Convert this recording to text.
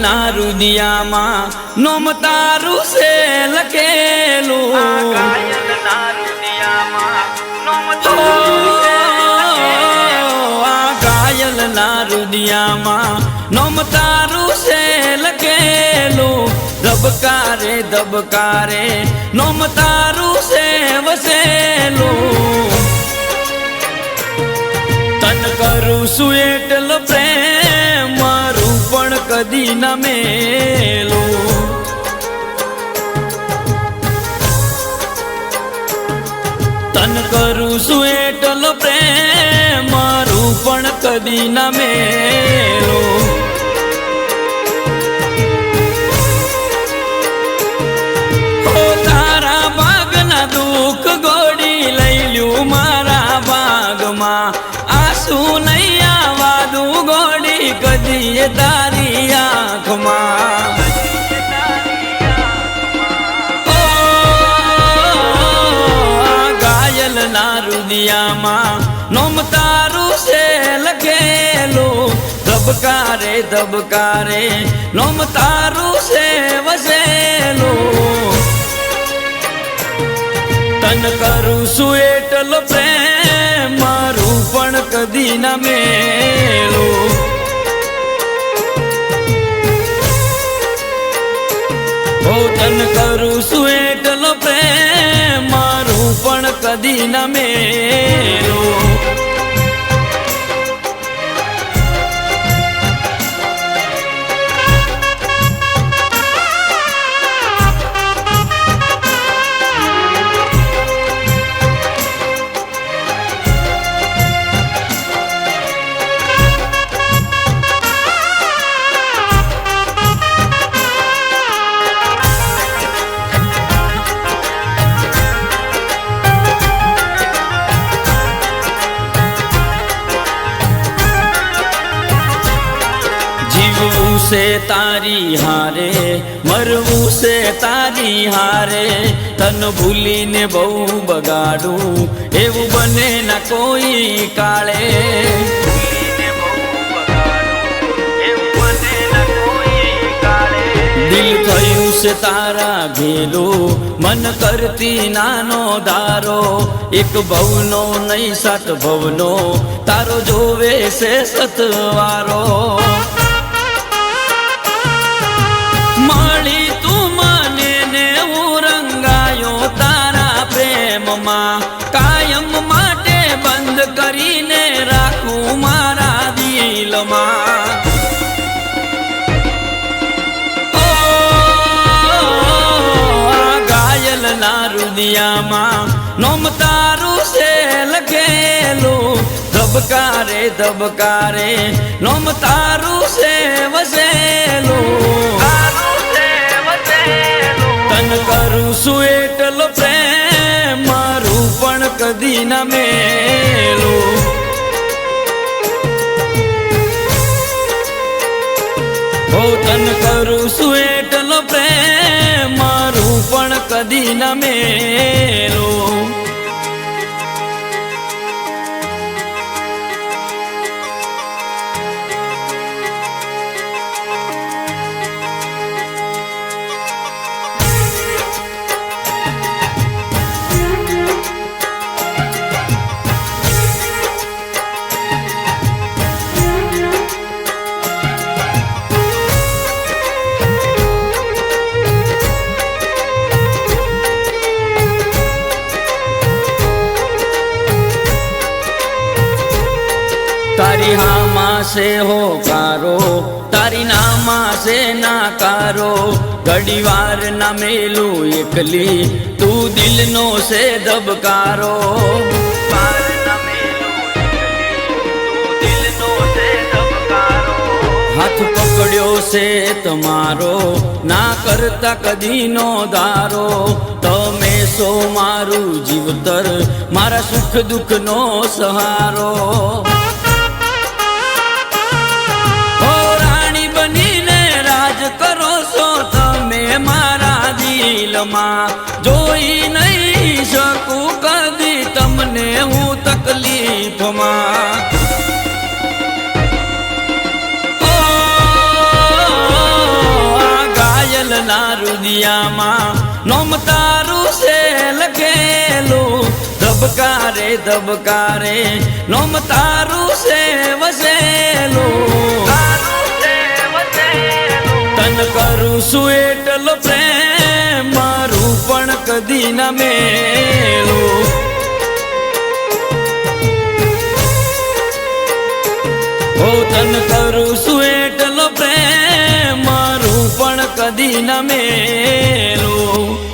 ના રુદિયામાં નોમ તારું છે લખેલું, ઘાયલના રુદિયામાં નોમ તારું છે લખેલું, ઘાયલના રુદિયામાં નોમ તારું છે લખેલું, ધબકારે ધબકારે નોમ તારું છે વસેલું, તન કરું છું એટલો પ્રેમ મારું પણ કદી ન મેલું, તન કરું છું એટલો પ્રેમ મારું પણ કદી ન મેલું, ઓ તારા ભાગના દુઃખ ગોળી લઈ લ્યું મારા ભાગમાં, આંસુ નહીં આવા દઉં ગોળી કદી તારી આંખમાં, ઘાયલના રુદિયામાં નોમ તારું છે લખેલું, ધબકારે ધબકારે નોમ તારું છે વસેલું, તન કરું છું એટલો પ્રેમ મારું પણ કદી ન મેલું, ઓ તન કરું છું એટલો પ્રેમ મારું પણ કદી ન મેલું, જીવવું છે તારી હારે મરવું છે તારી હારે, તન ભૂલીને બહુ બગાડું એવું બને ના કોઈ કાળે, ભૂલીને બહુ બગાડું એવું બને ના કોઈ કાળે, દિલ થયું છે તારા ઘેલું મન કરતી નાનો ધારો, એક ભવનો નહીં સાત ભવનો તારો જોવે છે સતવારો, માળી તું મને ને હું રંગાયો તારા પ્રેમમાં, કાયમ માટે બંધ કરીને રાખું મારા દિલમાં, ઓ ઘાયલના રુદિયામાં નોમ તારું છે લખેલું, ધબકારે ધબકારે નોમ તારું છે વસેલું, તન કરું છું એટલો પ્રેમ મારું પણ કદી ન મેલું, ઓ તન કરું છું એટલો પ્રેમ મારું પણ કદી ન મેલું, તારી હામાં છે હોકારો તારી નામાં છે નાકારો, ઘડી વાર ના મેલું એકલી તું દિલનો છે ધબકારો, હાથ પકડ્યો છે તમારો ના કરતા કદી નો ધારો, તમે સો મારું જીવતર મારા સુખ દુઃખ નો સહારો, ઓ રાણી બનીને રાજ કરો છો તમે મારા દિલમાં, જોઈ નહીં શકું કદી તમને હું તકલીફમાં, દુનિયામાં નોમ તારું છે લખેલું ધબકારે ધબકારે નોમ તારું છે વસેલું તન કરું છું એટલો પ્રેમ મારું પણ કદી ના મેલું ઓ તન કરું છું એટલો પ્રેમ મારું પણ કદી ના મેલું